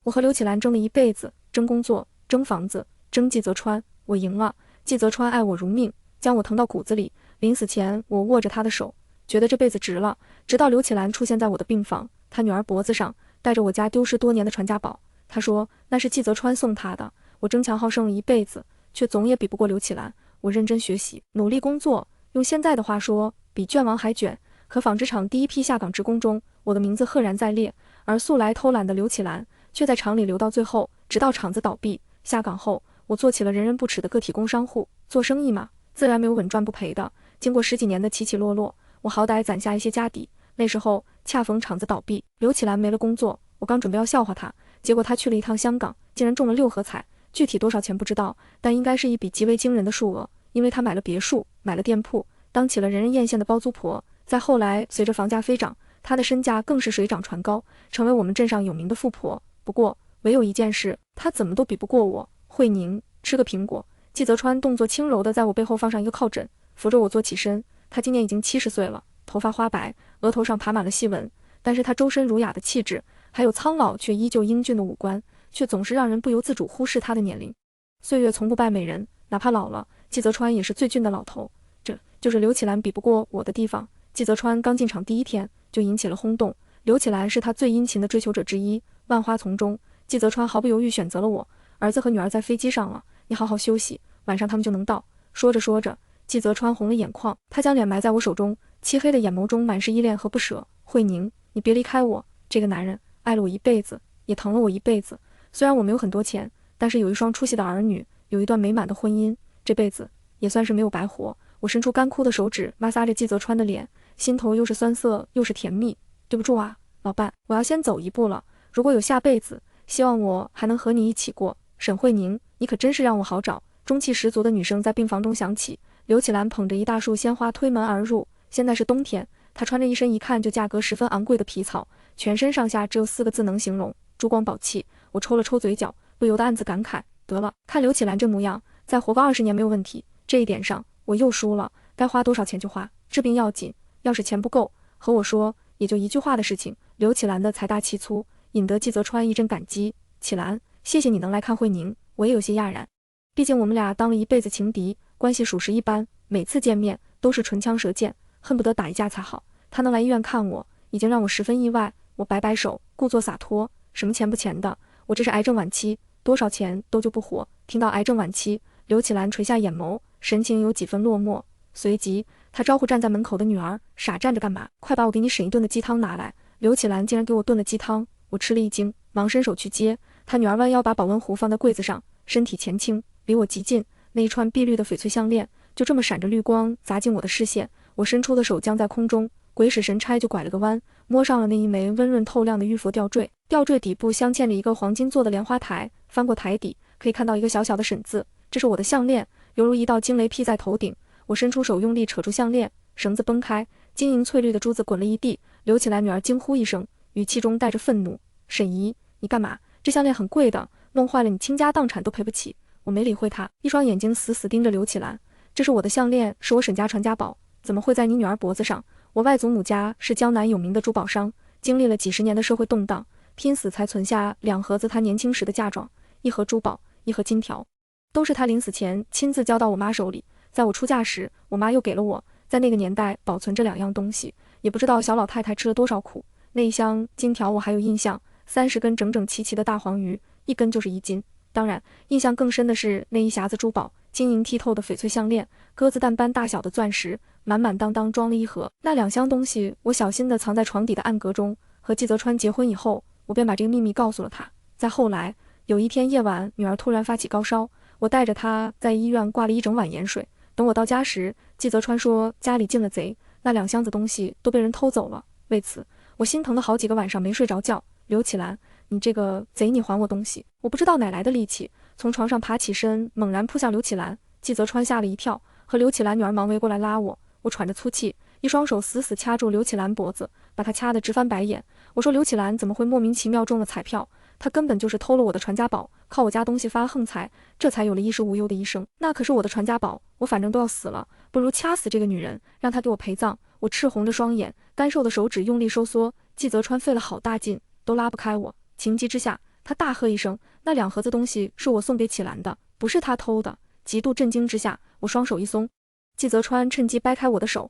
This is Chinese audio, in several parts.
我和刘启兰争了一辈子，争工作，争房子，争季泽川，我赢了。季泽川爱我如命，将我疼到骨子里。临死前，我握着他的手，觉得这辈子值了。直到刘启兰出现在我的病房，他女儿脖子上戴着我家丢失多年的传家宝。他说那是季泽川送他的。我争强好胜了一辈子，却总也比不过刘启兰。我认真学习，努力工作，用现在的话说，比卷王还卷。可纺织厂第一批下岗职工中，我的名字赫然在列，而素来偷懒的刘启兰却在厂里留到最后，直到厂子倒闭下岗后，我做起了人人不齿的个体工商户。做生意嘛，自然没有稳赚不赔的。经过10几年的起起落落，我好歹攒下一些家底。那时候恰逢厂子倒闭，刘启兰没了工作，我刚准备要笑话他，结果他去了一趟香港，竟然中了6合彩，具体多少钱不知道，但应该是一笔极为惊人的数额，因为他买了别墅，买了店铺，当起了人人艳羡的包租婆。再后来，随着房价飞涨，他的身价更是水涨船高，成为我们镇上有名的富婆。不过唯有一件事，他怎么都比不过我。慧宁，吃个苹果。季泽川动作轻柔地在我背后放上一个靠枕，扶着我坐起身。他今年已经70岁了，头发花白，额头上爬满了细纹，但是他周身儒雅的气质，还有苍老却依旧英俊的五官，却总是让人不由自主忽视他的年龄。岁月从不败美人，哪怕老了，季泽川也是最俊的老头。这就是刘启兰比不过我的地方。季泽川刚进场第一天就引起了轰动，刘启兰是他最殷勤的追求者之一。万花丛中，季泽川毫不犹豫选择了我。儿子和女儿在飞机上了，你好好休息，晚上他们就能到。说着说着，季泽川红了眼眶，他将脸埋在我手中，漆黑的眼眸中满是依恋和不舍。慧宁，你别离开我，这个男人爱了我一辈子，也疼了我一辈子。虽然我没有很多钱，但是有一双出息的儿女，有一段美满的婚姻，这辈子也算是没有白活。我伸出干枯的手指摩挲着季泽川的脸，心头又是酸涩又是甜蜜。对不住啊，老伴，我要先走一步了。如果有下辈子，希望我还能和你一起过。沈慧宁，你可真是让我好找。中气十足的女声在病房中响起。刘启兰捧着一大束鲜花推门而入。现在是冬天，她穿着一身一看就价格十分昂贵的皮草，全身上下只有4个字能形容：珠光宝气。我抽了抽嘴角，不由得暗自感慨，得了，看刘启兰这模样，再活个20年没有问题。这一点上我又输了，该花多少钱就花，治病要紧，要是钱不够，和我说，也就一句话的事情。刘启兰的财大气粗，引得季泽川一阵感激。启兰，谢谢你能来看慧宁，我也有些讶然。毕竟我们俩当了一辈子情敌，关系属实一般，每次见面都是唇枪舌剑，恨不得打一架才好。他能来医院看我，已经让我十分意外。我摆摆手，故作洒脱，什么钱不钱的，我这是癌症晚期，多少钱都救不活。听到癌症晚期，刘启兰垂下眼眸，神情有几分落寞。随即他招呼站在门口的女儿，傻站着干嘛，快把我给你审一顿的鸡汤拿来。刘启兰竟然给我炖了鸡汤，我吃了一惊，忙伸手去接。他女儿弯腰把保温壶放在柜子上，身体前倾，离我极近，那一串碧绿的翡翠项链就这么闪着绿光砸进我的视线。我伸出的手将在空中，鬼使神差就拐了个弯，摸上了那一枚温润透亮的玉佛吊坠。吊坠底部镶嵌着一个黄金做的莲花台，翻过台底可以看到一个小小的沈字，这是我的项链，犹如一道惊雷劈在头顶。我伸出手用力扯住项链，绳子崩开，晶莹翠绿的珠子滚了一地。刘启兰女儿惊呼一声，语气中带着愤怒：沈姨，你干嘛？这项链很贵的，弄坏了你倾家荡产都赔不起。我没理会她，一双眼睛死死盯着刘启兰。这是我的项链，是我沈家传家宝，怎么会在你女儿脖子上？我外祖母家是江南有名的珠宝商，经历了几十年的社会动荡，拼死才存下2盒子她年轻时的嫁妆，1盒珠宝，1盒金条，都是她临死前亲自交到我妈手里。在我出嫁时，我妈又给了我，在那个年代保存这2样东西，也不知道小老太太吃了多少苦。那一箱金条我还有印象，30根整整齐齐的大黄鱼，1根就是1斤。当然，印象更深的是那一匣子珠宝，晶莹剔透的翡翠项链，鸽子蛋般大小的钻石，满满当当装了1盒。那2箱东西，我小心地藏在床底的暗格中。和季泽川结婚以后，我便把这个秘密告诉了他。再后来，有一天夜晚，女儿突然发起高烧，我带着她在医院挂了一整晚盐水。等我到家时，季泽川说家里进了贼，那2箱子东西都被人偷走了。为此，我心疼的好几个晚上没睡着觉。刘启兰，你这个贼，你还我东西！我不知道哪来的力气，从床上爬起身，猛然扑向刘启兰。季泽川吓了一跳，和刘启兰女儿忙围过来拉我。我喘着粗气，一双手死死掐住刘启兰脖子，把她掐得直翻白眼。我说刘启兰怎么会莫名其妙中了彩票？他根本就是偷了我的传家宝，靠我家东西发横财，这才有了衣食无忧的一生。那可是我的传家宝，我反正都要死了，不如掐死这个女人，让她给我陪葬。我赤红着双眼，干瘦的手指用力收缩，季泽川费了好大劲，都拉不开我。情急之下，他大喝一声，那2盒子东西是我送给启兰的，不是他偷的。极度震惊之下，我双手一松，季泽川趁机掰开我的手，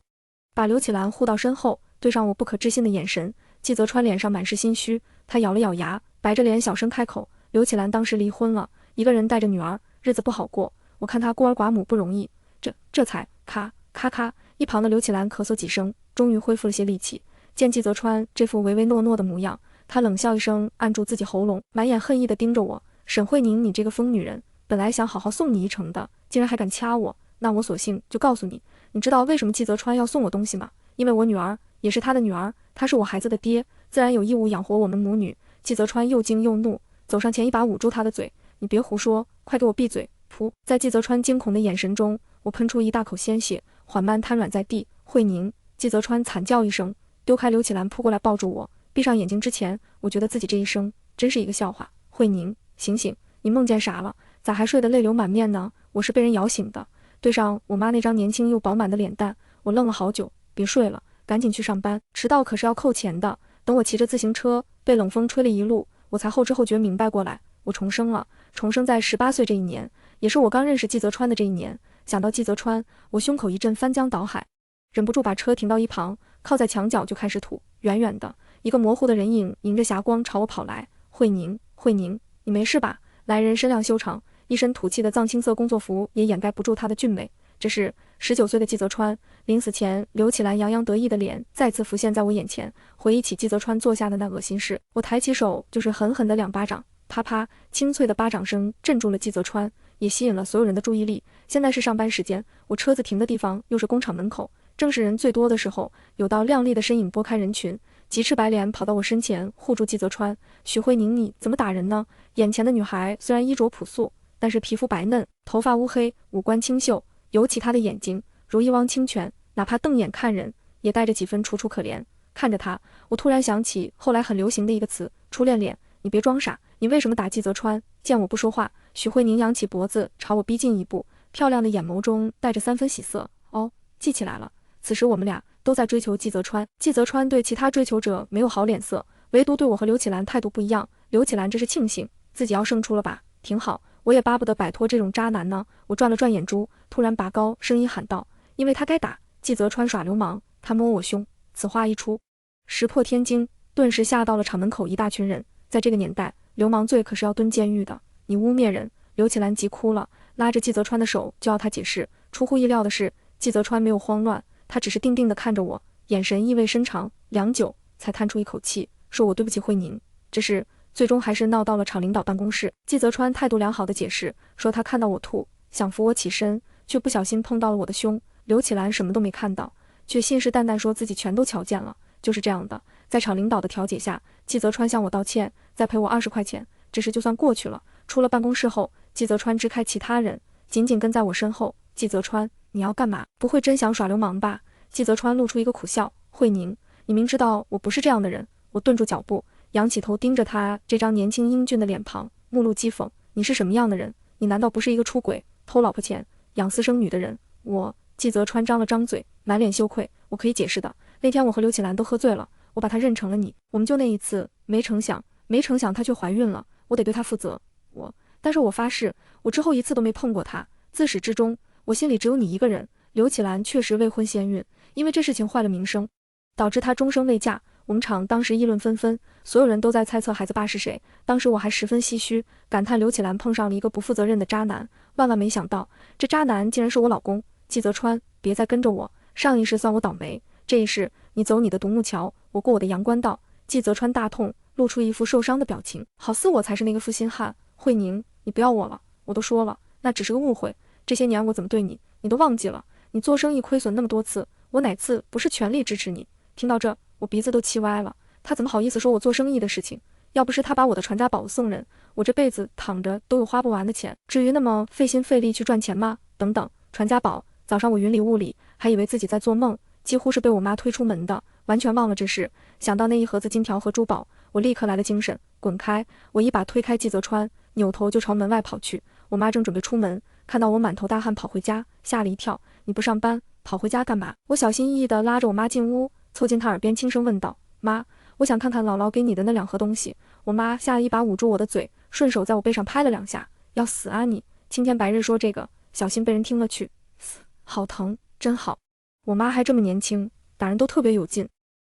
把刘启兰护到身后，对上我不可置信的眼神。季泽川脸上满是心虚，他咬了咬牙，白着脸小声开口：“刘启兰当时离婚了，一个人带着女儿，日子不好过。我看他孤儿寡母不容易，这才……咔咔咔。”一旁的刘启兰咳嗽几声，终于恢复了些力气。见季泽川这副唯唯诺诺的模样，他冷笑一声，按住自己喉咙，满眼恨意地盯着我：“沈慧宁，你这个疯女人，本来想好好送你一程的，竟然还敢掐我，那我索性就告诉你，你知道为什么季泽川要送我东西吗？因为我女儿也是他的女儿，他是我孩子的爹，自然有义务养活我们母女。”季泽川又惊又怒，走上前一把捂住他的嘴：“你别胡说，快给我闭嘴！”噗！在季泽川惊恐的眼神中，我喷出一大口鲜血，缓慢瘫软在地。慧宁！季泽川惨叫一声，丢开刘启兰，扑过来抱住我。闭上眼睛之前，我觉得自己这一生真是一个笑话。慧宁，醒醒，你梦见啥了？咋还睡得泪流满面呢？我是被人摇醒的。对上我妈那张年轻又饱满的脸蛋，我愣了好久。别睡了，赶紧去上班，迟到可是要扣钱的。等我骑着自行车被冷风吹了一路，我才后知后觉明白过来，我重生了，重生在18岁这一年，也是我刚认识季泽川的这一年。想到季泽川，我胸口一阵翻江倒海，忍不住把车停到一旁，靠在墙角就开始吐。远远的，一个模糊的人影迎着霞光朝我跑来。慧宁，慧宁，你没事吧？来人身量修长，一身土气的藏青色工作服也掩盖不住他的俊美。这是19岁的季泽川。临死前，刘启兰洋洋得意的脸再次浮现在我眼前。回忆起季泽川做下的那恶心事，我抬起手就是狠狠的2巴掌。啪啪，清脆的巴掌声镇住了季泽川，也吸引了所有人的注意力。现在是上班时间，我车子停的地方又是工厂门口，正是人最多的时候。有道亮丽的身影拨开人群，急赤白脸跑到我身前护住季泽川。许慧宁，你怎么打人呢？眼前的女孩虽然衣着朴素，但是皮肤白嫩，头发乌黑，五官清秀，尤其她的眼睛如一汪清泉，哪怕瞪眼看人也带着几分楚楚可怜。看着她，我突然想起后来很流行的一个词，初恋脸。你别装傻，你为什么打季泽川？见我不说话，许慧宁扬起脖子朝我逼近一步，漂亮的眼眸中带着3分喜色。哦，记起来了。此时我们俩都在追求季泽川，季泽川对其他追求者没有好脸色，唯独对我和刘启兰态度不一样。刘启兰这是庆幸自己要胜出了吧，挺好，我也巴不得摆脱这种渣男呢。我转了转眼珠，突然拔高声音喊道：“因为他该打，季泽川耍流氓，他摸我胸。”此话一出，石破天惊，顿时吓到了厂门口一大群人。在这个年代，流氓罪可是要蹲监狱的。你污蔑人！刘启兰急哭了，拉着季泽川的手就要他解释。出乎意料的是，季泽川没有慌乱，他只是定定地看着我，眼神意味深长，良久才叹出一口气，说：“我对不起慧宁。”这事最终还是闹到了厂领导办公室。季泽川态度良好的解释说，他看到我吐，想扶我起身，却不小心碰到了我的胸。刘启兰什么都没看到，却信誓旦旦说自己全都瞧见了。就是这样的，在厂领导的调解下，季泽川向我道歉，再赔我20块钱，这事就算过去了。出了办公室后，季泽川支开其他人，紧紧跟在我身后。季泽川，你要干嘛？不会真想耍流氓吧？季泽川露出一个苦笑。慧宁，你明知道我不是这样的人。我顿住脚步，仰起头盯着他这张年轻英俊的脸庞，目露讥讽。你是什么样的人？你难道不是一个出轨、偷老婆钱、养私生女的人？季泽川张了张嘴，满脸羞愧。我可以解释的，那天我和刘启兰都喝醉了，我把她认成了你，我们就那一次，没成想她却怀孕了，我得对她负责。但是我发誓，我之后一次都没碰过她，自始至终，我心里只有你一个人。刘启兰确实未婚先孕，因为这事情坏了名声，导致她终生未嫁。我们厂当时议论纷纷，所有人都在猜测孩子爸是谁。当时我还十分唏嘘，感叹刘启兰碰上了一个不负责任的渣男，万万没想到，这渣男竟然是我老公季泽川。别再跟着我，上一世算我倒霉，这一世你走你的独木桥，我过我的阳关道。季泽川大痛，露出一副受伤的表情，好似我才是那个负心汉。慧宁，你不要我了，我都说了，那只是个误会。这些年我怎么对你，你都忘记了。你做生意亏损那么多次，我哪次不是全力支持你？听到这，我鼻子都气歪了。他怎么好意思说我做生意的事情？要不是他把我的传家宝送人，我这辈子躺着都有花不完的钱，至于那么费心费力去赚钱吗？等等，传家宝。早上我云里雾里，还以为自己在做梦，几乎是被我妈推出门的，完全忘了这事。想到那一盒子金条和珠宝，我立刻来了精神。滚开！我一把推开季泽川，扭头就朝门外跑去。我妈正准备出门，看到我满头大汗跑回家，吓了一跳。你不上班，跑回家干嘛？我小心翼翼地拉着我妈进屋，凑近她耳边轻声问道：妈，我想看看姥姥给你的那2盒东西。我妈吓得一把捂住我的嘴，顺手在我背上拍了2下。要死啊你！青天白日说这个，小心被人听了去。好疼，真好。我妈还这么年轻，打人都特别有劲。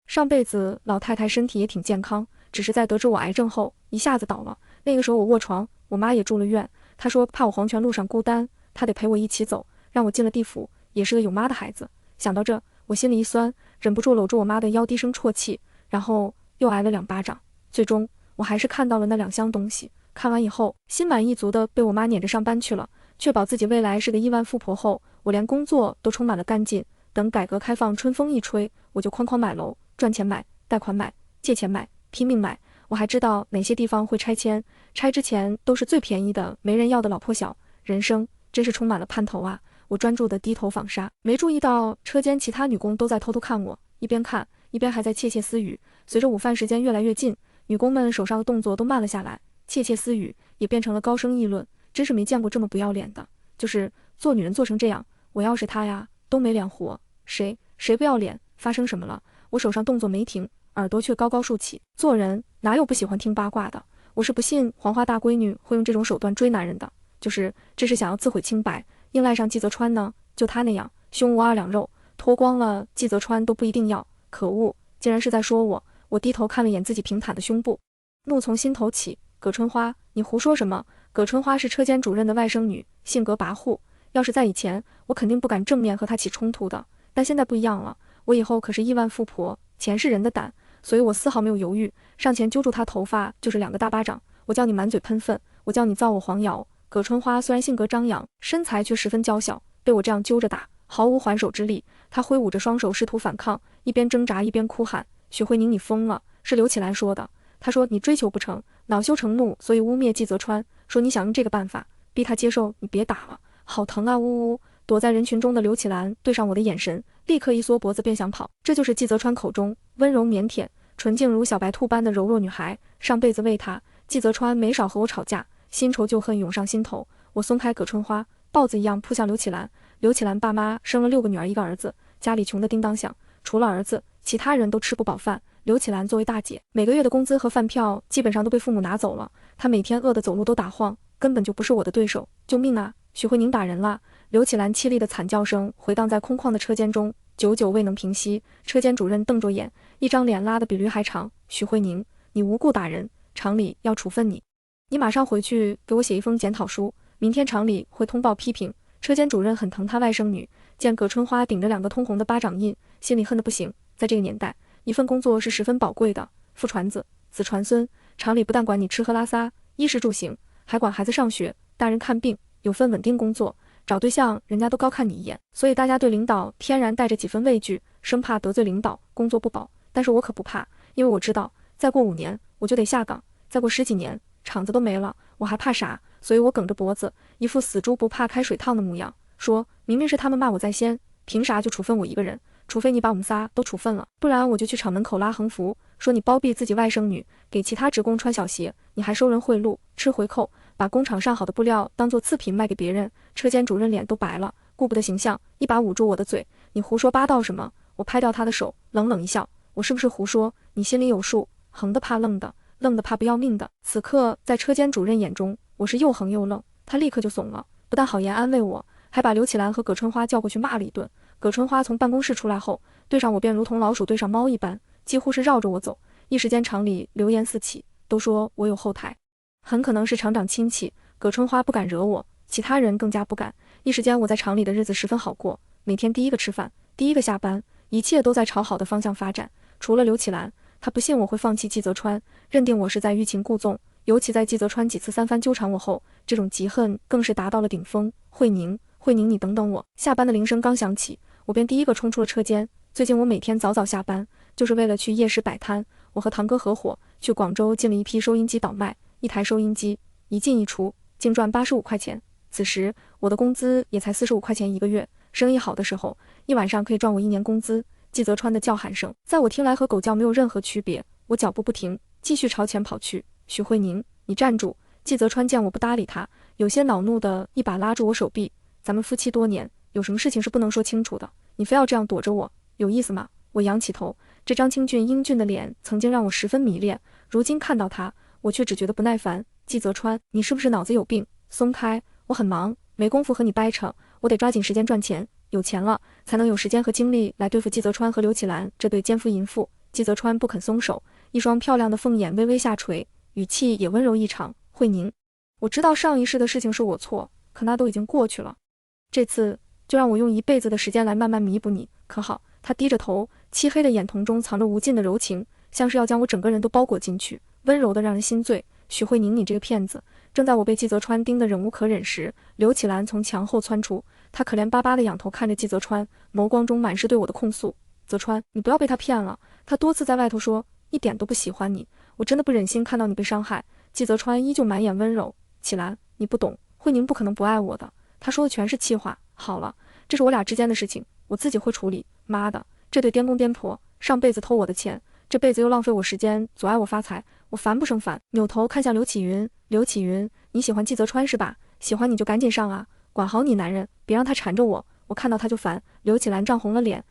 上辈子老太太身体也挺健康，只是在得知我癌症后一下子倒了。那个时候我卧床，我妈也住了院。她说怕我黄泉路上孤单，她得陪我一起走，让我进了地府，也是个有妈的孩子。想到这，我心里一酸，忍不住搂住我妈的腰低声啜泣，然后又挨了2巴掌。最终我还是看到了那2箱东西。看完以后，心满意足的被我妈撵着上班去了，确保自己未来是个亿万富婆后，我连工作都充满了干劲。等改革开放春风一吹，我就哐哐买楼，赚钱买，贷款买，借钱买，拼命买。我还知道哪些地方会拆迁，拆之前都是最便宜的，没人要的老破小。人生真是充满了盼头啊！我专注的低头纺纱，没注意到车间其他女工都在偷偷看我，一边看一边还在窃窃私语。随着午饭时间越来越近，女工们手上的动作都慢了下来，窃窃私语也变成了高声议论。真是没见过这么不要脸的，就是做女人做成这样，我要是她呀，都没脸活。谁不要脸？发生什么了？我手上动作没停，耳朵却高高竖起。做人哪有不喜欢听八卦的？我是不信黄花大闺女会用这种手段追男人的，这是想要自毁清白，硬赖上季泽川呢？就他那样胸无2两肉，脱光了季泽川都不一定要。可恶，竟然是在说我！我低头看了眼自己平坦的胸部，怒从心头起。葛春花，你胡说什么？葛春花是车间主任的外甥女，性格跋扈，要是在以前，我肯定不敢正面和她起冲突的。但现在不一样了，我以后可是亿万富婆，钱是人的胆，所以我丝毫没有犹豫，上前揪住她头发就是2个大巴掌。我叫你满嘴喷粪，我叫你造我黄谣。葛春花虽然性格张扬，身材却十分娇小，被我这样揪着打，毫无还手之力。她挥舞着双手试图反抗，一边挣扎一边哭喊：许慧宁，你疯了！是刘启兰说的。他说你追求不成，恼羞成怒，所以污蔑季泽川，说你想用这个办法逼他接受你别打了，好疼啊！呜呜！躲在人群中的刘启兰对上我的眼神，立刻一缩脖子便想跑。这就是季泽川口中温柔腼腆、纯净如小白兔般的柔弱女孩。上辈子为她，季泽川没少和我吵架，新仇旧恨涌上心头。我松开葛春花，豹子一样扑向刘启兰。刘启兰爸妈生了6个女儿1个儿子，家里穷得叮当响，除了儿子，其他人都吃不饱饭。刘启兰作为大姐，每个月的工资和饭票基本上都被父母拿走了，她每天饿得走路都打晃，根本就不是我的对手。救命啊！许慧宁打人了！刘启兰凄厉的惨叫声回荡在空旷的车间中，久久未能平息。车间主任瞪着眼，一张脸拉得比驴还长。许慧宁，你无故打人，厂里要处分你，你马上回去给我写一封检讨书，明天厂里会通报批评。车间主任很疼他外甥女，见葛春花顶着2个通红的巴掌印，心里恨得不行。在这个年代，一份工作是十分宝贵的，父传子，子传孙，厂里不但管你吃喝拉撒、衣食住行，还管孩子上学、大人看病，有份稳定工作，找对象人家都高看你一眼，所以大家对领导天然带着几分畏惧，生怕得罪领导，工作不保。但是我可不怕，因为我知道再过5年我就得下岗，再过10几年厂子都没了，我还怕啥？所以我梗着脖子，一副死猪不怕开水烫的模样，说明明是他们骂我在先，凭啥就处分我一个人？除非你把我们仨都处分了，不然我就去厂门口拉横幅，说你包庇自己外甥女，给其他职工穿小鞋，你还收人贿赂，吃回扣，把工厂上好的布料当做次品卖给别人。车间主任脸都白了，顾不得形象，一把捂住我的嘴，你胡说八道什么？我拍掉他的手，冷冷一笑，我是不是胡说？你心里有数，横的怕愣的，愣的怕不要命的。此刻在车间主任眼中，我是又横又愣，他立刻就怂了，不但好言安慰我，还把刘启兰和葛春花叫过去骂了一顿。葛春花从办公室出来后，对上我便如同老鼠对上猫一般，几乎是绕着我走。一时间厂里流言四起，都说我有后台，很可能是厂长亲戚。葛春花不敢惹我，其他人更加不敢。一时间我在厂里的日子十分好过，每天第一个吃饭，第一个下班，一切都在朝好的方向发展。除了刘启兰，他不信我会放弃季泽川，认定我是在欲擒故纵。尤其在季泽川几次三番纠缠我后，这种嫉恨更是达到了顶峰。慧宁，你等等我！下班的铃声刚响起，我便第一个冲出了车间。最近我每天早早下班，就是为了去夜市摆摊。我和堂哥合伙去广州进了一批收音机倒卖，一台收音机一进一出，净赚85块钱。此时我的工资也才45块钱一个月，生意好的时候，一晚上可以赚我1年工资。季泽川的叫喊声，在我听来和狗叫没有任何区别。我脚步不停，继续朝前跑去。许慧宁，你站住！季泽川见我不搭理他，有些恼怒的一把拉住我手臂。咱们夫妻多年，有什么事情是不能说清楚的？你非要这样躲着我，有意思吗？我仰起头，这张清俊英俊的脸曾经让我十分迷恋，如今看到他，我却只觉得不耐烦。季泽川，你是不是脑子有病？松开，我很忙，没工夫和你掰扯，我得抓紧时间赚钱，有钱了才能有时间和精力来对付季泽川和刘启兰这对奸夫淫妇。季泽川不肯松手，一双漂亮的凤眼微微下垂，语气也温柔异常。慧宁，我知道上一世的事情是我错，可那都已经过去了，这次就让我用一辈子的时间来慢慢弥补你，可好？他低着头，漆黑的眼瞳中藏着无尽的柔情，像是要将我整个人都包裹进去，温柔的让人心醉。许慧宁，你这个骗子！正在我被季泽川盯得忍无可忍时，刘启兰从墙后窜出，他可怜巴巴地仰头看着季泽川，眸光中满是对我的控诉。泽川，你不要被他骗了，他多次在外头说一点都不喜欢你，我真的不忍心看到你被伤害。季泽川依旧满眼温柔。启兰，你不懂，慧宁不可能不爱我的，他说的全是气话。好了，这是我俩之间的事情，我自己会处理。妈的，这对颠公颠婆，上辈子偷我的钱，这辈子又浪费我时间，阻碍我发财，我烦不胜烦。扭头看向刘启云，刘启云，你喜欢季泽川是吧？喜欢你就赶紧上啊，管好你男人，别让他缠着我，我看到他就烦。刘启兰涨红了脸，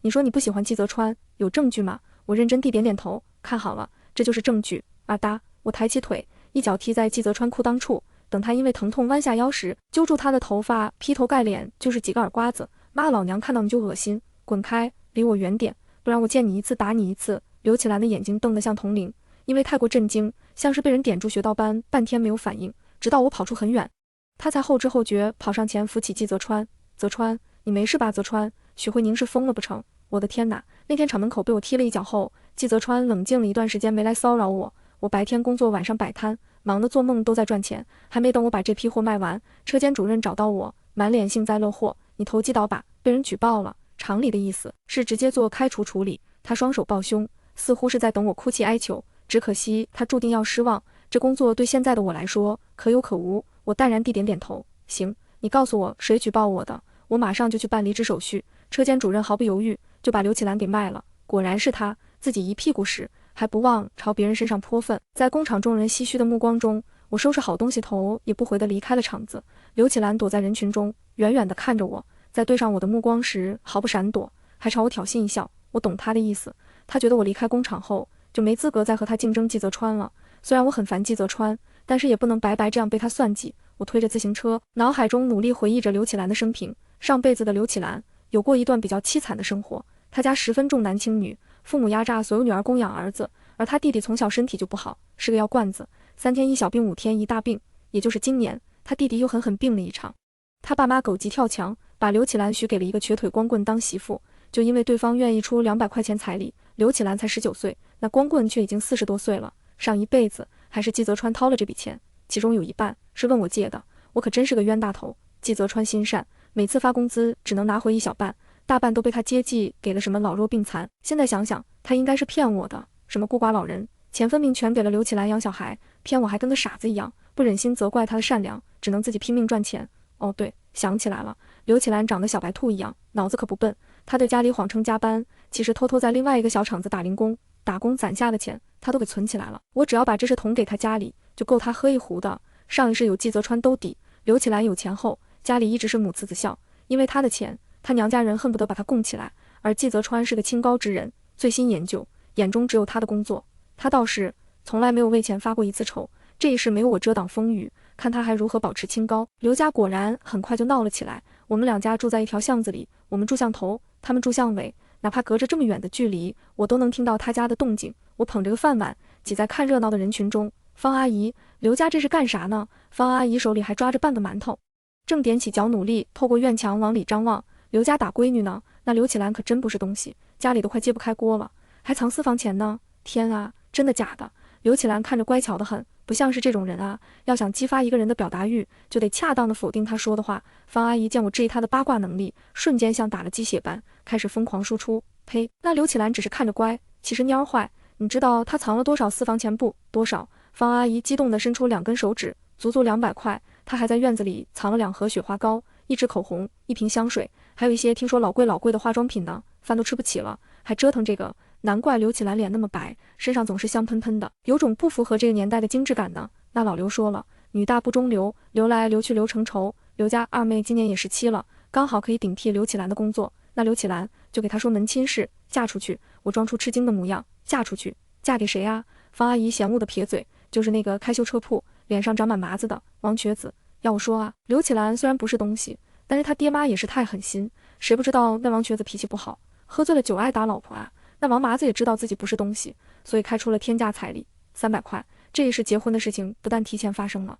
你说你不喜欢季泽川，有证据吗？我认真地点点头，看好了，这就是证据。啊哒，我抬起腿，一脚踢在季泽川裤裆处，等他因为疼痛弯下腰时，揪住他的头发，劈头盖脸就是几个耳刮子。妈老娘看到你就恶心，滚开，离我远点，不然我见你一次打你一次。刘启兰的眼睛瞪得像铜铃，因为太过震惊，像是被人点住穴道般，半天没有反应，直到我跑出很远，他才后知后觉跑上前扶起季泽川。泽川，你没事吧？泽川，许慧宁是疯了不成？我的天哪，那天厂门口被我踢了一脚后，季泽川冷静了一段时间没来骚扰我，我白天工作晚上摆摊，忙得做梦都在赚钱，还没等我把这批货卖完，车间主任找到我，满脸幸灾乐祸，你投机倒把，被人举报了。厂里的意思是直接做开除处理，他双手抱胸，似乎是在等我哭泣哀求，只可惜他注定要失望，这工作对现在的我来说可有可无。我淡然地点点头，行，你告诉我谁举报我的，我马上就去办离职手续。车间主任毫不犹豫就把刘启兰给卖了，果然是他，自己一屁股屎，还不忘朝别人身上泼粪。在工厂众人唏嘘的目光中，我收拾好东西头也不回地离开了场子。刘启兰躲在人群中，远远地看着我，在对上我的目光时毫不闪躲，还朝我挑衅一笑。我懂他的意思，他觉得我离开工厂后就没资格再和他竞争季泽川了。虽然我很烦季泽川，但是也不能白白这样被他算计。我推着自行车，脑海中努力回忆着刘启兰的生平。上辈子的刘启兰有过一段比较凄惨的生活，他家十分重男轻女，父母压榨所有女儿供养儿子，而他弟弟从小身体就不好，是个药罐子，3天一小病5天一大病，也就是今年他弟弟又狠狠病了一场。他爸妈狗急跳墙，把刘启兰许给了一个瘸腿光棍当媳妇，就因为对方愿意出200块钱彩礼，刘启兰才19岁，那光棍却已经40多岁了。上一辈子还是季泽川掏了这笔钱，其中有一半是问我借的，我可真是个冤大头。季泽川心善，每次发工资只能拿回一小半，大半都被他接济给了什么老弱病残。现在想想，他应该是骗我的，什么孤寡老人，钱分明全给了刘启兰养小孩，骗我还跟个傻子一样，不忍心责怪他的善良，只能自己拼命赚钱。哦对，想起来了，刘启兰长得小白兔一样，脑子可不笨，他对家里谎称加班，其实偷偷在另外一个小厂子打零工，打工攒下的钱他都给存起来了，我只要把这事捅给他家里，就够他喝一壶的。上一世有季泽川兜底，刘启兰有钱后，家里一直是母慈子孝，因为他的钱，他娘家人恨不得把他供起来，而季泽川是个清高之人，醉心研究，眼中只有他的工作，他倒是从来没有为钱发过一次愁。这一世没有我遮挡风雨，看他还如何保持清高。刘家果然很快就闹了起来，我们两家住在一条巷子里，我们住巷头，他们住巷尾，哪怕隔着这么远的距离，我都能听到他家的动静。我捧着个饭碗，挤在看热闹的人群中。方阿姨，刘家这是干啥呢？方阿姨手里还抓着半个馒头，正踮起脚努力透过院墙往里张望。刘家打闺女呢，那刘启兰可真不是东西，家里都快揭不开锅了，还藏私房钱呢。天啊，真的假的？刘启兰看着乖巧得很，不像是这种人啊。要想激发一个人的表达欲，就得恰当的否定他说的话。方阿姨见我质疑她的八卦能力，瞬间像打了鸡血般开始疯狂输出。呸，那刘启兰只是看着乖，其实蔫坏。你知道她藏了多少私房钱不？多少？方阿姨激动地伸出2根手指，足足200块。她还在院子里藏了2盒雪花膏、1支口红、1瓶香水，还有一些听说老贵的化妆品呢。饭都吃不起了，还折腾这个。难怪刘启兰脸那么白，身上总是香喷喷的，有种不符合这个年代的精致感呢。那老刘说了，女大不中留，留来留去留成仇。刘家二妹今年也17了，刚好可以顶替刘启兰的工作。那刘启兰就给她说门亲事，嫁出去。我装出吃惊的模样，嫁出去？嫁给谁啊？方阿姨嫌恶的撇嘴，就是那个开修车铺，脸上长满麻子的王瘸子。要我说啊，刘启兰虽然不是东西，但是他爹妈也是太狠心，谁不知道那王瘸子脾气不好，喝醉了酒爱打老婆啊。那王麻子也知道自己不是东西，所以开出了天价彩礼300块。这一世结婚的事情不但提前发生了，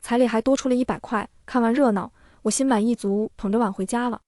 彩礼还多出了100块。看完热闹，我心满意足，捧着碗回家了。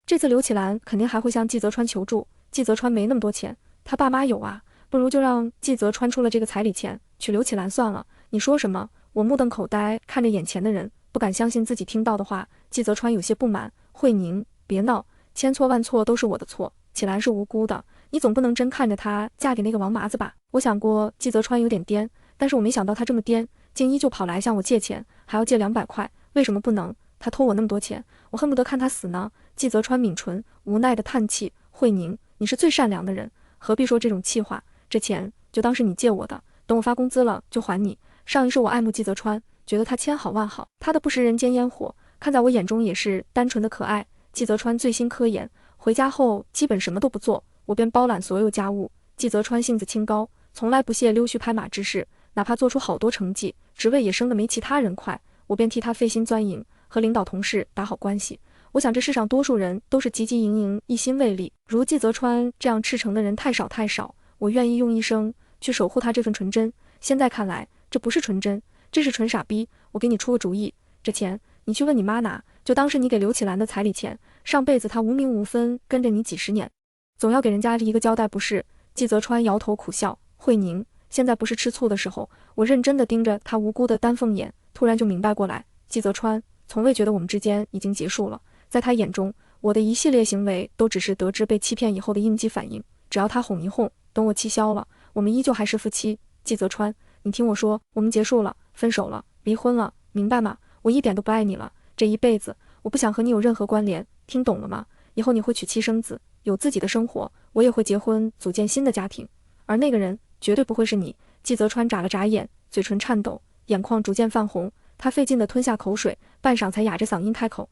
这次刘启兰肯定还会向季泽川求助，季泽川没那么多钱，他爸妈有啊，不如就让季泽川出了这个彩礼钱，娶刘启兰算了。你说什么？我目瞪口呆看着眼前的人，不敢相信自己听到的话。季泽川有些不满，慧宁，别闹，千错万错都是我的错，启兰是无辜的，你总不能真看着她嫁给那个王麻子吧？我想过季泽川有点颠，但是我没想到他这么颠，竟依旧跑来向我借钱，还要借200块，为什么不能？他偷我那么多钱，我恨不得看他死呢。季泽川抿唇，无奈的叹气，慧宁，你是最善良的人，何必说这种气话？这钱就当是你借我的，等我发工资了就还你。上一世我爱慕季泽川，觉得他千好万好，他的不食人间烟火，看在我眼中也是单纯的可爱。季泽川最新科研，回家后基本什么都不做，我便包揽所有家务。季泽川性子清高，从来不屑溜须拍马之事，哪怕做出好多成绩，职位也升得没其他人快，我便替他费心钻营，和领导同事打好关系。我想这世上多数人都是汲汲营营，一心为利，如季泽川这样赤诚的人太少太少，我愿意用一生去守护他这份纯真。现在看来，这不是纯真，这是纯傻逼。我给你出个主意，这钱你去问你妈拿，就当是你给刘启兰的彩礼钱，上辈子她无名无分跟着你几十年，总要给人家一个交代不是？季泽川摇头苦笑，慧宁，现在不是吃醋的时候。我认真地盯着他无辜的丹凤眼，突然就明白过来，季泽川从未觉得我们之间已经结束了，在他眼中，我的一系列行为都只是得知被欺骗以后的应激反应，只要他哄一哄，等我气消了，我们依旧还是夫妻。季泽川，你听我说，我们结束了，分手了，离婚了，明白吗？我一点都不爱你了，这一辈子我不想和你有任何关联，听懂了吗？以后你会娶妻生子，有自己的生活，我也会结婚，组建新的家庭，而那个人绝对不会是你。季泽川眨了眨眼，嘴唇颤抖，眼眶逐渐泛红，他费劲地吞下口水，半晌才哑着嗓音开口，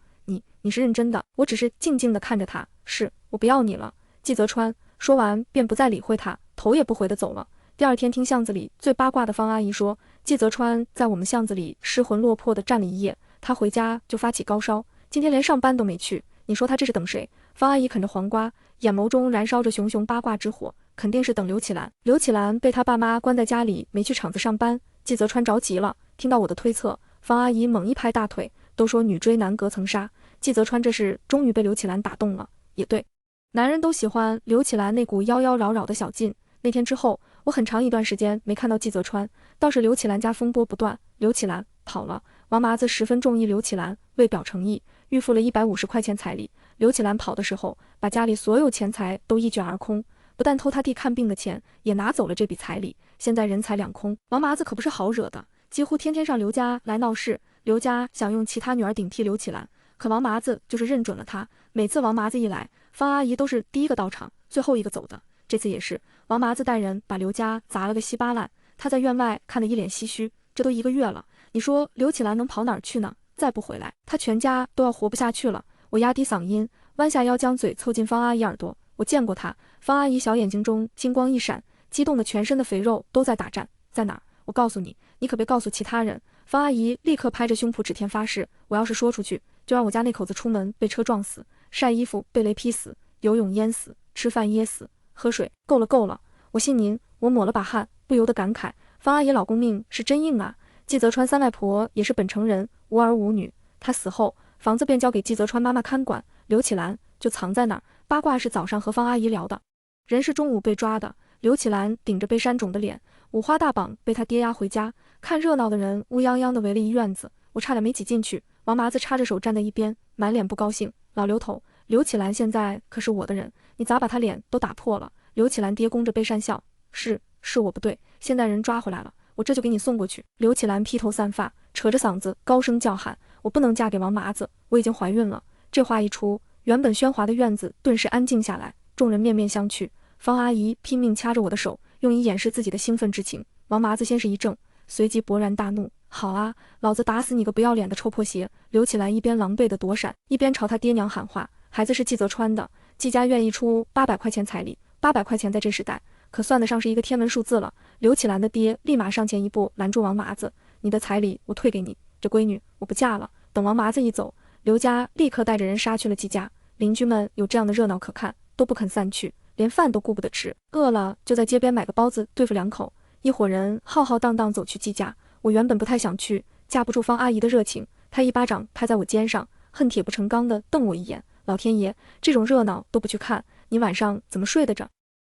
你是认真的？我只是静静地看着他，是我不要你了。季泽川说完便不再理会他，头也不回地走了。第二天听巷子里最八卦的方阿姨说，季泽川在我们巷子里失魂落魄地站了一夜，他回家就发起高烧，今天连上班都没去。你说他这是等谁？方阿姨啃着黄瓜，眼眸中燃烧着熊熊八卦之火，肯定是等刘启兰。刘启兰被他爸妈关在家里，没去厂子上班。季泽川着急了，听到我的推测，方阿姨猛一拍大腿，都说女追男隔层纱，季泽川这是终于被刘启兰打动了。也对，男人都喜欢刘启兰那股妖妖娆娆的小劲。那天之后，我很长一段时间没看到季泽川，倒是刘启兰家风波不断，刘启兰跑了，王麻子十分中意刘启兰，为表诚意，预付了150块钱彩礼。刘启兰跑的时候，把家里所有钱财都一卷而空，不但偷他弟看病的钱，也拿走了这笔彩礼，现在人财两空。王麻子可不是好惹的，几乎天天上刘家来闹事。刘家想用其他女儿顶替刘启兰，可王麻子就是认准了他，每次王麻子一来，方阿姨都是第一个到场，最后一个走的。这次也是，王麻子带人把刘家砸了个稀巴烂，他在院外看得一脸唏嘘。这都1个月了，你说刘启兰能跑哪儿去呢？再不回来，他全家都要活不下去了。我压低嗓音，弯下腰，将嘴凑近方阿姨耳朵。我见过他。方阿姨小眼睛中金光一闪，激动的全身的肥肉都在打颤。在哪儿？我告诉你，你可别告诉其他人。方阿姨立刻拍着胸脯指天发誓，我要是说出去，就让我家那口子出门被车撞死，晒衣服被雷劈死，游泳淹死，吃饭噎死，喝水。够了够了，我信您。我抹了把汗，不由得感慨，方阿姨老公命是真硬啊。季泽川三外婆也是本城人，无儿无女，她死后房子便交给季泽川妈妈看管，刘启兰就藏在那儿。八卦是早上和方阿姨聊的，人是中午被抓的。刘启兰顶着被山肿的脸，五花大绑被他爹押回家。看热闹的人乌泱泱的围了一院子，我差点没挤进去。王麻子插着手站在一边，满脸不高兴。老刘头，刘启兰现在可是我的人，你咋把他脸都打破了？刘启兰爹弓着背讪笑，是我不对，现在人抓回来了，我这就给你送过去。刘启兰披头散发，扯着嗓子高声叫喊，我不能嫁给王麻子，我已经怀孕了。这话一出，原本喧哗的院子顿时安静下来，众人面面相觑。方阿姨拼命掐着我的手，用以掩饰自己的兴奋之情。王麻子先是一怔，随即勃然大怒，好啊，老子打死你个不要脸的臭破鞋！刘启兰一边狼狈的躲闪，一边朝他爹娘喊话，孩子是季泽川的，季家愿意出800块钱彩礼800块钱在这时代可算得上是一个天文数字了。刘启兰的爹立马上前一步拦住王麻子，你的彩礼我退给你，这闺女我不嫁了。等王麻子一走，刘家立刻带着人杀去了季家，邻居们有这样的热闹可看，都不肯散去，连饭都顾不得吃，饿了就在街边买个包子对付2口。一伙人浩浩荡荡走去季家，我原本不太想去，架不住方阿姨的热情，她一巴掌拍在我肩上，恨铁不成钢的瞪我一眼，老天爷，这种热闹都不去看，你晚上怎么睡得着？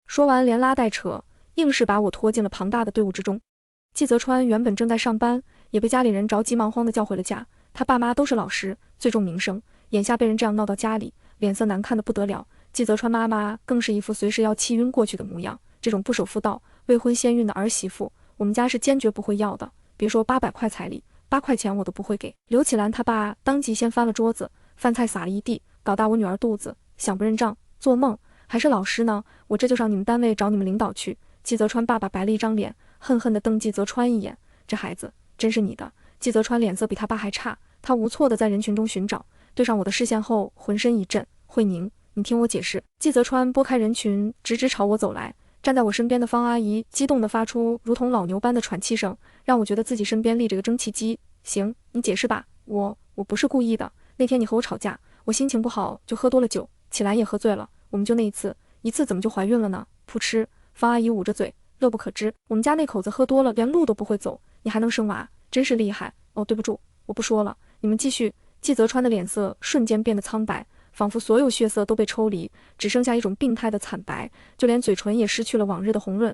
说完连拉带扯，硬是把我拖进了庞大的队伍之中。季泽川原本正在上班，也被家里人着急忙慌地叫回了家。他爸妈都是老师，最重名声，眼下被人这样闹到家里，脸色难看得不得了。季泽川妈妈更是一副随时要气晕过去的模样。这种不守妇道、未婚先孕的儿媳妇，我们家是坚决不会要的。别说800块彩礼，8块钱我都不会给。刘启兰他爸当即先翻了桌子，饭菜撒了一地，搞大我女儿肚子，想不认账，做梦！还是老师呢？我这就上你们单位找你们领导去。季泽川爸爸白了一张脸，恨恨地瞪季泽川一眼，这孩子真是你的。季泽川脸色比他爸还差，他无措地在人群中寻找，对上我的视线后浑身一震。慧宁，你听我解释。季泽川拨开人群，直直朝我走来。站在我身边的方阿姨激动地发出如同老牛般的喘气声，让我觉得自己身边立着个蒸汽机。行，你解释吧，我不是故意的。那天你和我吵架，我心情不好就喝多了酒，启兰也喝醉了，我们就那一次怎么就怀孕了呢？噗嗤，方阿姨捂着嘴，乐不可支。我们家那口子喝多了连路都不会走，你还能生娃，真是厉害。哦，对不住，我不说了，你们继续。季泽川的脸色瞬间变得苍白，仿佛所有血色都被抽离，只剩下一种病态的惨白，就连嘴唇也失去了往日的红润，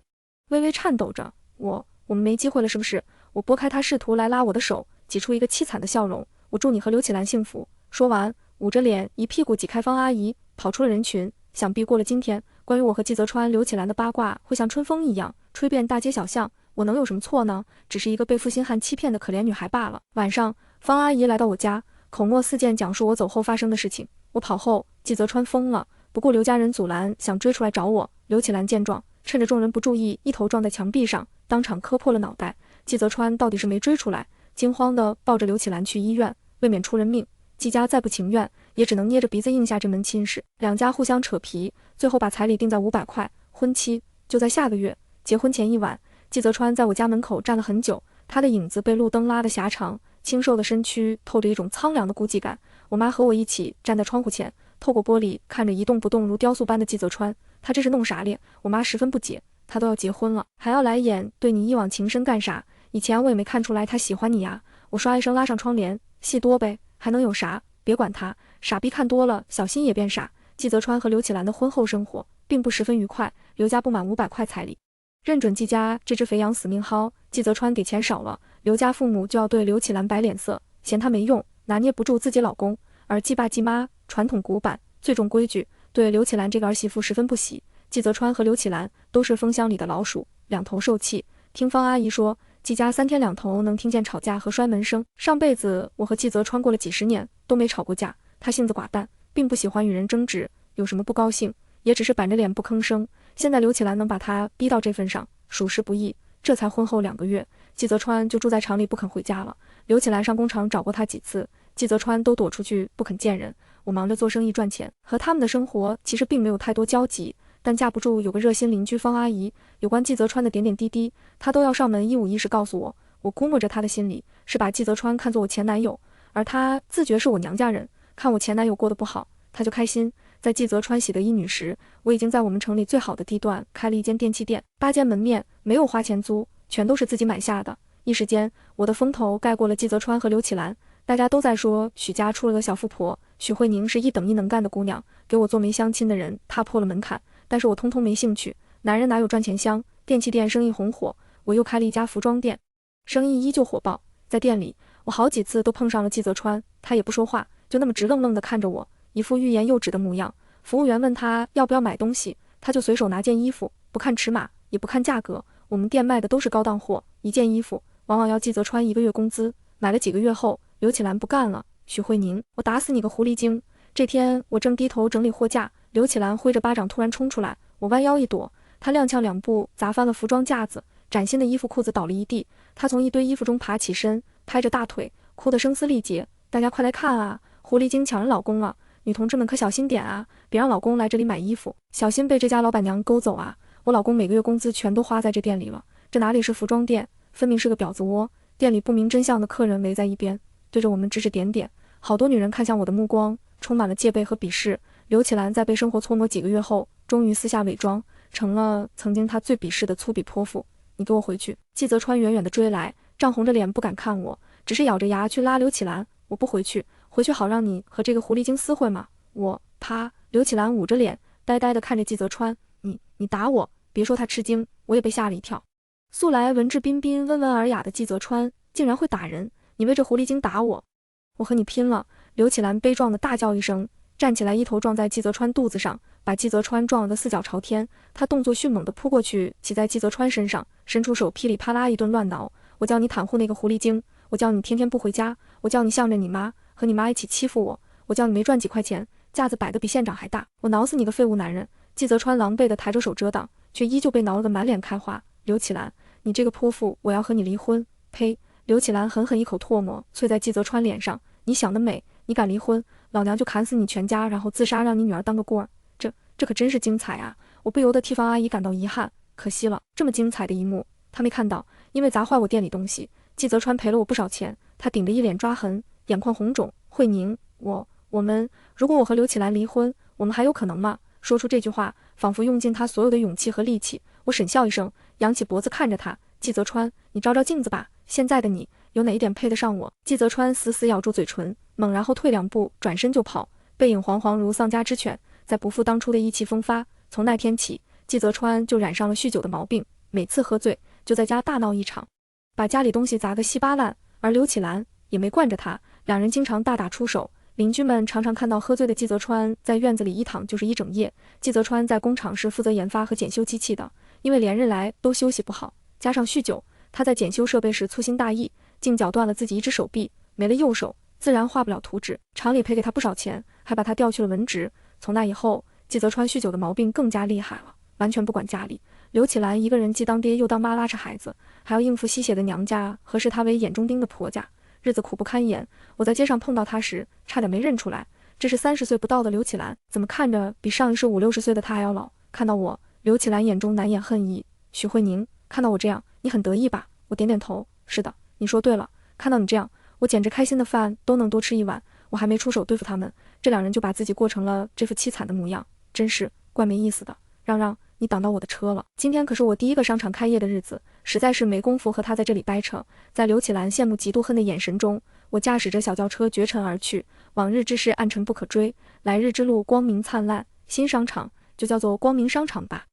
微微颤抖着。我们没机会了是不是？我拨开他试图来拉我的手，挤出一个凄惨的笑容。我祝你和刘启兰幸福。说完，捂着脸一屁股挤开方阿姨，跑出了人群。想必过了今天，关于我和季泽川、刘启兰的八卦会像春风一样吹遍大街小巷，我能有什么错呢？只是一个被负心汉欺骗的可怜女孩罢了。晚上，方阿姨来到我家，口沫四溅讲述我走后发生的事情。我跑后，季泽川疯了，不顾刘家人阻拦，想追出来找我。刘启兰见状，趁着众人不注意，一头撞在墙壁上，当场磕破了脑袋。季泽川到底是没追出来，惊慌地抱着刘启兰去医院，为免出人命，季家再不情愿，也只能捏着鼻子应下这门亲事。两家互相扯皮，最后把彩礼定在500块，婚期就在下个月。结婚前一晚，季泽川在我家门口站了很久，他的影子被路灯拉得狭长，清瘦的身躯透着一种苍凉的孤寂感。我妈和我一起站在窗户前，透过玻璃看着一动不动如雕塑般的季泽川，他这是弄啥咧？我妈十分不解，他都要结婚了，还要来演对你一往情深干啥？以前我也没看出来他喜欢你呀。我刷一声拉上窗帘，戏多呗，还能有啥？别管他，傻逼看多了，小心也变傻。季泽川和刘启兰的婚后生活并不十分愉快，刘家不满500块彩礼，认准季家这只肥羊死命薅，季泽川给钱少了，刘家父母就要对刘启兰摆脸色，嫌他没用，拿捏不住自己老公。而季爸季妈传统古板，最重规矩，对刘启兰这个儿媳妇十分不喜。季泽川和刘启兰都是风箱里的老鼠，两头受气。听方阿姨说，季家3天2头能听见吵架和摔门声。上辈子我和季泽川过了几十年都没吵过架，他性子寡淡，并不喜欢与人争执，有什么不高兴也只是板着脸不吭声。现在刘启兰能把他逼到这份上，属实不易。这才婚后2个月，季泽川就住在厂里不肯回家了。刘启兰上工厂找过他几次，季泽川都躲出去不肯见人。我忙着做生意赚钱，和他们的生活其实并没有太多交集，但架不住有个热心邻居方阿姨，有关季泽川的点点滴滴，她都要上门一五一十告诉我。我估摸着她的心里是把季泽川看作我前男友，而她自觉是我娘家人，看我前男友过得不好，她就开心。在季泽川喜得一女时，我已经在我们城里最好的地段开了一间电器店，8间门面，没有花钱租，全都是自己买下的。一时间，我的风头盖过了季泽川和刘启兰，大家都在说许家出了个小富婆，许慧宁是一等一能干的姑娘，给我做媒相亲的人踏破了门槛，但是我通通没兴趣，男人哪有赚钱香？电器店生意红火，我又开了一家服装店，生意依旧火爆。在店里，我好几次都碰上了季泽川，他也不说话，就那么直愣愣地看着我，一副欲言又止的模样。服务员问他要不要买东西，他就随手拿件衣服，不看尺码，也不看价格。我们店卖的都是高档货，一件衣服往往要季泽川1个月工资。买了几个月后，刘启兰不干了，许慧宁，我打死你个狐狸精！这天我正低头整理货架，刘启兰挥着巴掌突然冲出来，我弯腰一躲，他踉跄2步砸翻了服装架子，崭新的衣服裤子倒了一地。他从一堆衣服中爬起身，拍着大腿，哭得声嘶力竭。大家快来看啊，狐狸精抢人老公了！女同志们可小心点啊，别让老公来这里买衣服，小心被这家老板娘勾走啊！我老公每个月工资全都花在这店里了，这哪里是服装店，分明是个婊子窝。店里不明真相的客人围在一边，对着我们指指点点，好多女人看向我的目光充满了戒备和鄙视。刘启兰在被生活搓磨几个月后，终于撕下伪装，成了曾经她最鄙视的粗鄙泼妇。你给我回去！季泽川远远地追来，涨红着脸不敢看我，只是咬着牙去拉刘启兰。我不回去，回去好让你和这个狐狸精私会吗？我啪！刘启兰捂着脸，呆呆地看着季泽川。你打我！别说他吃惊，我也被吓了一跳。素来文质彬彬、温文尔雅的季泽川竟然会打人！你为这狐狸精打我，我和你拼了！刘启兰悲壮地大叫一声，站起来一头撞在季泽川肚子上，把季泽川撞了个四脚朝天。他动作迅猛地扑过去，骑在季泽川身上，伸出手噼里啪啦一顿乱挠。我叫你袒护那个狐狸精，我叫你天天不回家，我叫你向着你妈和你妈一起欺负我，我叫你没赚几块钱，架子摆得比县长还大，我挠死你个废物男人！季泽川狼狈地抬着手遮挡，却依旧被挠了个满脸开花。刘启兰，你这个泼妇，我要和你离婚！呸！刘启兰狠狠一口唾沫啐在季泽川脸上。你想得美！你敢离婚，老娘就砍死你全家，然后自杀，让你女儿当个孤儿。这可真是精彩啊！我不由得替方阿姨感到遗憾，可惜了，这么精彩的一幕，她没看到。因为砸坏我店里东西，季泽川赔了我不少钱。他顶着一脸抓痕，眼眶红肿。慧宁，我们，如果我和刘启兰离婚，我们还有可能吗？说出这句话，仿佛用尽他所有的勇气和力气。我沈笑一声，扬起脖子看着他。季泽川，你照照镜子吧，现在的你有哪一点配得上我？季泽川死死咬住嘴唇，猛然后退2步，转身就跑，背影惶惶如丧家之犬，再不复当初的意气风发。从那天起，季泽川就染上了酗酒的毛病，每次喝醉就在家大闹一场，把家里东西砸个稀巴烂。而刘启兰也没惯着他，两人经常大打出手。邻居们常常看到喝醉的季泽川在院子里一躺就是一整夜。季泽川在工厂是负责研发和检修机器的，因为连日来都休息不好，加上酗酒，他在检修设备时粗心大意，竟绞断了自己一只手臂，没了右手，自然画不了图纸。厂里赔给他不少钱，还把他调去了文职。从那以后，季泽川酗酒的毛病更加厉害了，完全不管家里。刘启兰一个人既当爹又当妈拉扯孩子，还要应付吸血的娘家和视他为眼中钉的婆家，日子苦不堪言。我在街上碰到他时，差点没认出来，这是30岁不到的刘启兰，怎么看着比上一世50、60岁的他还要老？看到我，刘启兰眼中难掩恨意。许慧宁，看到我这样，你很得意吧？我点点头，是的，你说对了，看到你这样，我简直开心的饭都能多吃一碗。我还没出手对付他们，这两人就把自己过成了这副凄惨的模样，真是怪没意思的。让，你挡到我的车了，今天可是我第一个商场开业的日子，实在是没工夫和他在这里掰扯。在刘启兰羡慕嫉妒恨的眼神中，我驾驶着小轿车绝尘而去。往日之事暗沉不可追，来日之路光明灿烂。新商场就叫做光明商场吧。